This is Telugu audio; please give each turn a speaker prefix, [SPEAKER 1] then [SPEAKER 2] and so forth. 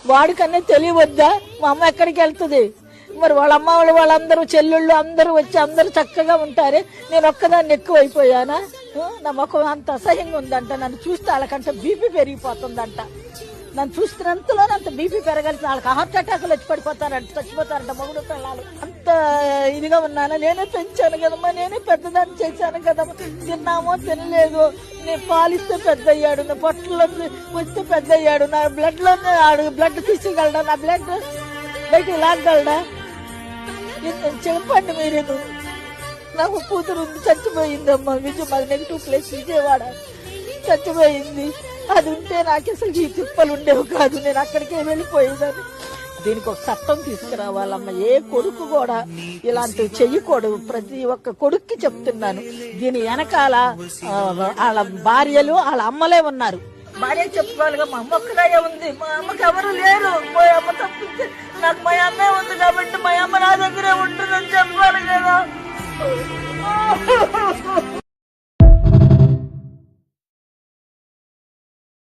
[SPEAKER 1] వాడికన్నా తెలియవద్దా మా అమ్మ ఎక్కడికి వెళ్తుంది? మరి వాళ్ళ అమ్మ వాళ్ళందరూ చెల్లెళ్ళు అందరూ వచ్చి అందరూ చక్కగా ఉంటారే, నేను ఒక్కదాన్ని ఎక్కువైపోయానా? నా ముఖం అంత అసహ్యంగా ఉందంట. నన్ను చూస్తే వాళ్ళకంటే బీపీ పెరిగిపోతుందంట. నన్ను చూస్తున్నంతలో అంత బీపీ పెరగాల్సిన వాళ్ళకి హార్ట్ అటాక్లు వచ్చి పడిపోతారంట, చచ్చిపోతారంట మొగుడు పిల్లలు. అంత ఇదిగా ఉన్నాను. నేనే పెంచాను కదమ్మా, నేనే పెద్దదాన్ని చేశాను కదమ్మా. తిన్నామో తినలేదు, నేను పాలిస్తే పెద్ద అయ్యాడు, నా పొట్టలో వస్తే పెద్ద అయ్యాడు, నా బ్లడ్ లో బ్లడ్ తీసేయగలడా? నా బ్లడ్ బయటికి లాగలడా? చెప్పండి మీరు. నాకు కూతురు ఉంది, చచ్చిపోయిందమ్మా. మాది నెగిటివ్ ప్లేస్ విజయవాడ, చచ్చిపోయింది. అది ఉంటే నాకు అసలు ఈ తిప్పలు ఉండేవి కాదు, నేను అక్కడికే వెళ్ళిపోయేదాన్ని. దీనికి ఒక చట్టం తీసుకురావాలమ్మా. ఏ కొడుకు కూడా ఇలాంటివి చెయ్యకూడదు. ప్రతి ఒక్క కొడుక్కి చెప్తున్నాను. దీని వెనకాల వాళ్ళ భార్యలు వాళ్ళ అమ్మలే ఉన్నారు. భార్య చెప్పుకోవాలిగా, మా అమ్మ ఒక్కదాయే ఉంది, మా అమ్మకి ఎవరు లేరు. మా అమ్మ తప్పిస్తే నాకు మా అమ్మే ఉంది కాబట్టి మా అమ్మ నా దగ్గరే ఉంటుందని చెప్పాలి కదా.